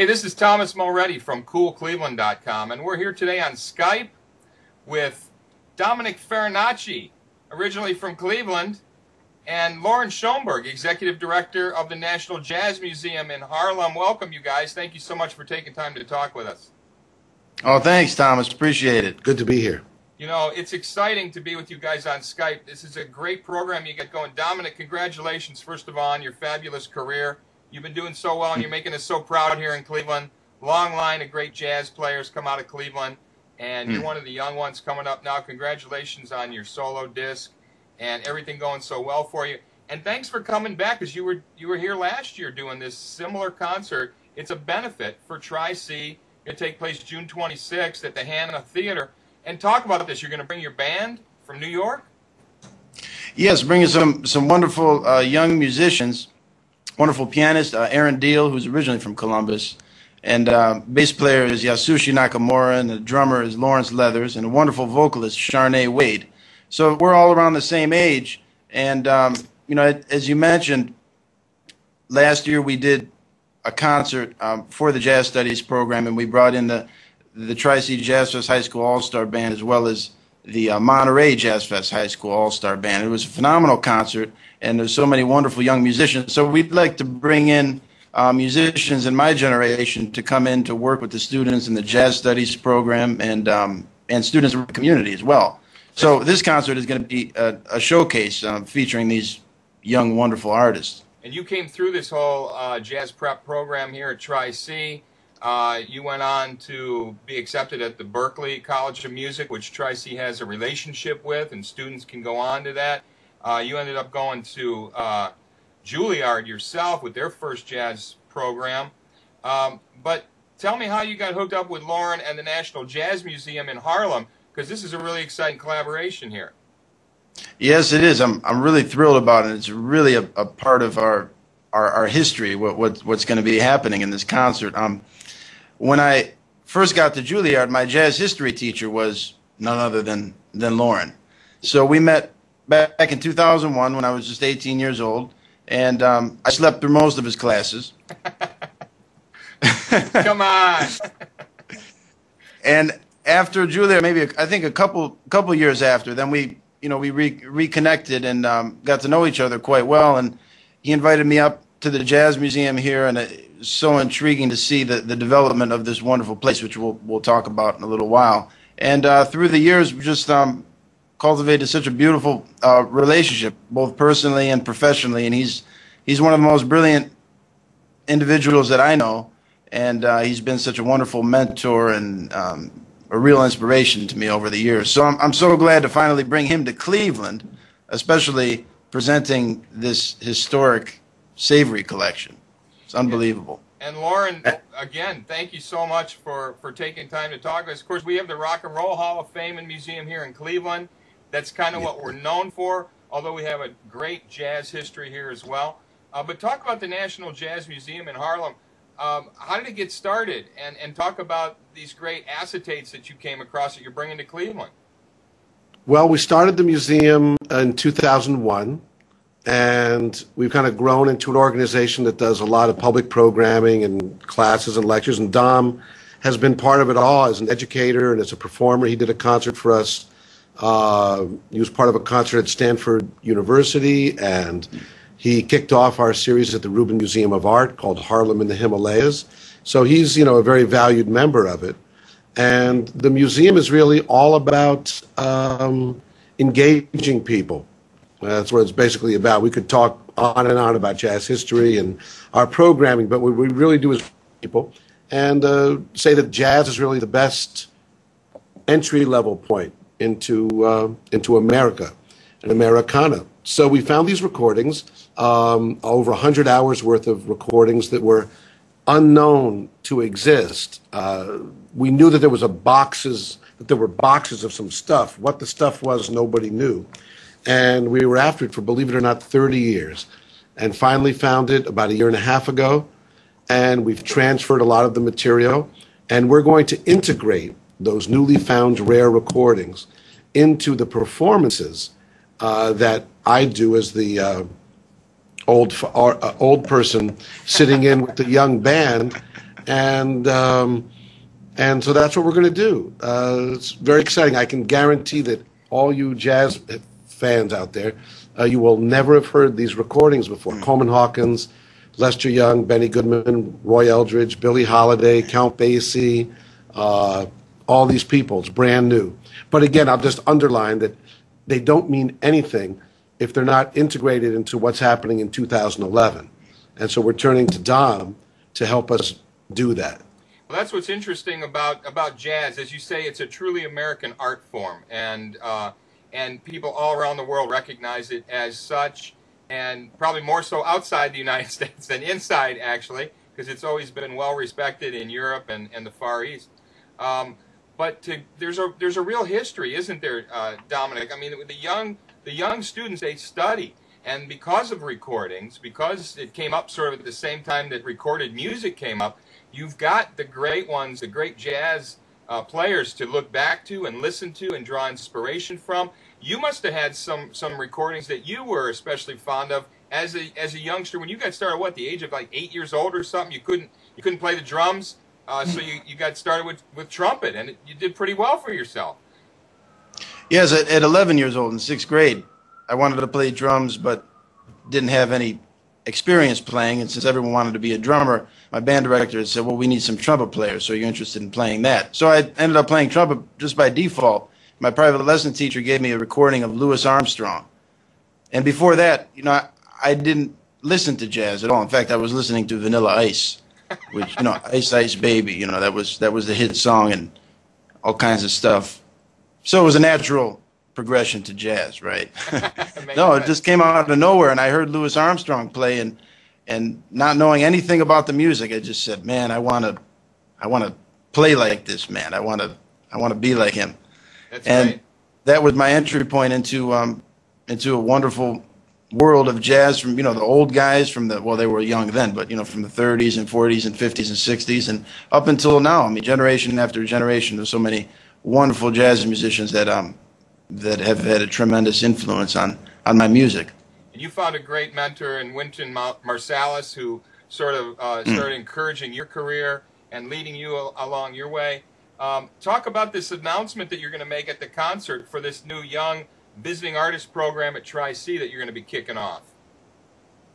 Hey, this is Thomas Moretti from CoolCleveland.com, and we're here today on Skype with Dominick Farinacci, originally from Cleveland, and Loren Schoenberg, Executive Director of the National Jazz Museum in Harlem. Welcome, you guys. Thank you so much for taking time to talk with us. Oh, thanks, Thomas. Appreciate it. Good to be here. You know, it's exciting to be with you guys on Skype. This is a great program you get going. Dominick, congratulations, first of all, on your fabulous career. You've been doing so well, and you're making us so proud here in Cleveland. Long line of great jazz players come out of Cleveland, and you're one of the young ones coming up now. Congratulations on your solo disc and everything going so well for you. And thanks for coming back, because you were here last year doing this similar concert. It's a benefit for Tri-C. It'll take place June 26th at the Hanna Theatre. And talk about this. You're going to bring your band from New York? Yes, bringing some wonderful young musicians. Wonderful pianist, Aaron Diehl, who's originally from Columbus, and bass player is Yasushi Nakamura, and the drummer is Lawrence Leathers, and a wonderful vocalist, Charenee Wade. So we're all around the same age, and you know, as you mentioned, last year we did a concert for the Jazz Studies program, and we brought in the Tri-C Jazz Fest High School All-Star Band as well as the Monterey Jazz Fest High School All-Star Band. It was a phenomenal concert, and there's so many wonderful young musicians. So we'd like to bring in musicians in my generation to come in to work with the students in the Jazz Studies program and students in the community as well. So this concert is going to be a showcase featuring these young, wonderful artists. And you came through this whole jazz prep program here at Tri-C. You went on to be accepted at the Berklee College of Music, which Tri-C has a relationship with, and students can go on to that. You ended up going to Juilliard yourself with their first jazz program. But tell me how you got hooked up with Loren and the National Jazz Museum in Harlem, because this is a really exciting collaboration here. Yes, it is. I'm really thrilled about it. It's really a part of our history, what's going to be happening in this concert. When I first got to Juilliard, my jazz history teacher was none other than Loren. So we met back in 2001 when I was just 18 years old, and I slept through most of his classes. Come on. And after Juilliard, maybe I think a couple years after, then we reconnected and got to know each other quite well. And he invited me up to the Jazz Museum here, and it's so intriguing to see the development of this wonderful place, which we'll talk about in a little while. And through the years, we just cultivated such a beautiful relationship, both personally and professionally. And he's one of the most brilliant individuals that I know, and he's been such a wonderful mentor and a real inspiration to me over the years. So I'm so glad to finally bring him to Cleveland, especially presenting this historic Savory collection. It's unbelievable. And Loren, again, thank you so much for taking time to talk to us. Of course, we have the Rock and Roll Hall of Fame and Museum here in Cleveland. That's kind of what we're known for, although we have a great jazz history here as well. But talk about the National Jazz Museum in Harlem. How did it get started? And talk about these great acetates that you came across that you're bringing to Cleveland. Well, we started the museum in 2001, and we've kind of grown into an organization that does a lot of public programming and classes and lectures. And Dom has been part of it all as an educator and as a performer. He did a concert for us. He was part of a concert at Stanford University, and he kicked off our series at the Rubin Museum of Art called Harlem in the Himalayas. So he's, a very valued member of it. And the museum is really all about engaging people. That's what it's basically about. We could talk on and on about jazz history and our programming, but what we really do is people and say that jazz is really the best entry-level point into America and Americana. So we found these recordings, over 100 hours worth of recordings that were unknown to exist. We knew that there were boxes of some stuff. What the stuff was, nobody knew. And we were after it for, believe it or not, 30 years. And finally found it about a year and a half ago. And we've transferred a lot of the material. And we're going to integrate those newly found rare recordings into the performances that I do as the old person sitting in with the young band And so that's what we're going to do. It's very exciting. I can guarantee that all you jazz fans out there, you will never have heard these recordings before. Coleman Hawkins, Lester Young, Benny Goodman, Roy Eldridge, Billie Holiday, Count Basie, all these people. It's brand new. But again, I'll just underline that they don't mean anything if they're not integrated into what's happening in 2011. And so we're turning to Dom to help us do that. Well, that's what's interesting about jazz. As you say, it's a truly American art form, and people all around the world recognize it as such, and probably more so outside the United States than inside, actually, because it's always been well respected in Europe and the Far East. But there's a real history, isn't there, Dominic? I mean, the young students, they study, and because of recordings, because it came up sort of at the same time that recorded music came up, you've got the great ones, the great jazz players to look back to and listen to and draw inspiration from. You must have had some recordings that you were especially fond of as a youngster when you got started. What, the age of like 8 years old or something? You couldn't play the drums, so you got started with trumpet, and you did pretty well for yourself. Yes, at 11 years old in 6th grade, I wanted to play drums, but didn't have any experience playing, and since everyone wanted to be a drummer, my band director said, well, we need some trumpet players, so you're interested in playing that. So I ended up playing trumpet just by default. My private lesson teacher gave me a recording of Louis Armstrong. And before that, I didn't listen to jazz at all. In fact, I was listening to Vanilla Ice, which, Ice Ice Baby, that was the hit song and all kinds of stuff. So it was a natural progression to jazz, right? No, it just came out of nowhere, and I heard Louis Armstrong play, and not knowing anything about the music, I just said, man, I want to play like this man. I want to be like him. That's and right. That was my entry point into a wonderful world of jazz from the old guys from they were young then, but from the 30s and 40s and 50s and 60s and up until now. I mean, generation after generation, there's so many wonderful jazz musicians that have had a tremendous influence on my music. And you found a great mentor in Wynton Marsalis, who sort of started encouraging your career and leading you along your way. Talk about this announcement that you're going to make at the concert for this new young visiting artist program at Tri-C that you're going to be kicking off.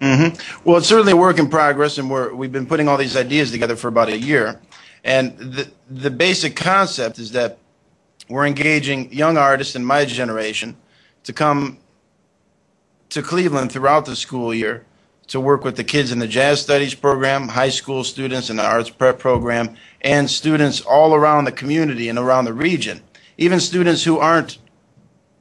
Mm-hmm. Well, it's certainly a work in progress, and we've been putting all these ideas together for about a year. And the basic concept is that we're engaging young artists in my generation to come to Cleveland throughout the school year to work with the kids in the jazz studies program, high school students in the arts prep program, and students all around the community and around the region, even students who aren't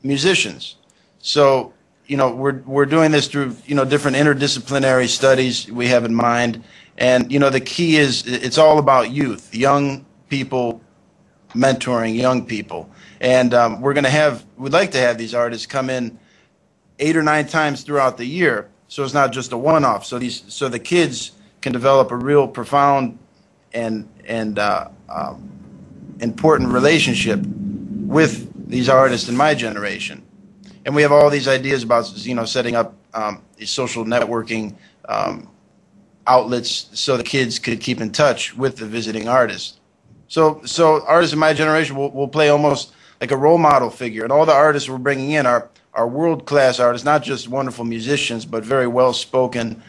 musicians. So, we're doing this through, different interdisciplinary studies we have in mind. And, the key is it's all about youth, young people mentoring young people. And we'd like to have these artists come in 8 or 9 times throughout the year, so it's not just a one-off. So the kids can develop a real profound and important relationship with these artists in my generation. And we have all these ideas about setting up these social networking outlets so the kids could keep in touch with the visiting artists. So artists in my generation will play almost like a role model figure, and all the artists we're bringing in are world-class artists, not just wonderful musicians, but very well-spoken,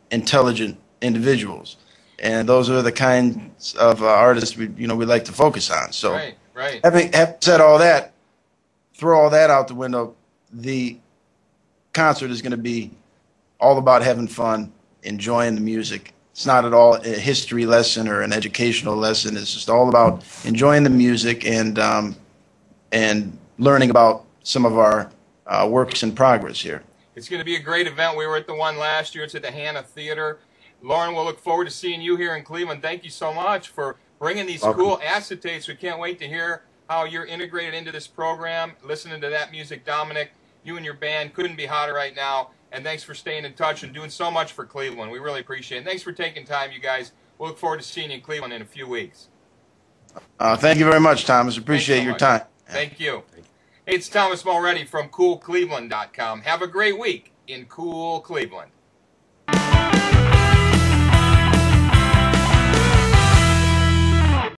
intelligent individuals. And those are the kinds of artists we like to focus on. So, right. Having said all that, throw all that out the window, the concert is going to be all about having fun, enjoying the music. It's not at all a history lesson or an educational lesson. It's just all about enjoying the music and learning about some of our works in progress here. It's going to be a great event. We were at the one last year. It's at the Hanna Theatre. Loren, we'll look forward to seeing you here in Cleveland. Thank you so much for bringing these cool acetates. We can't wait to hear how you're integrated into this program. Listening to that music, Dominic, you and your band couldn't be hotter right now. And thanks for staying in touch and doing so much for Cleveland. We really appreciate it. Thanks for taking time, you guys. We'll look forward to seeing you in Cleveland in a few weeks. Thank you very much, Thomas. Appreciate your time. Thank you. Hey, it's Thomas Mulready from CoolCleveland.com. Have a great week in Cool Cleveland.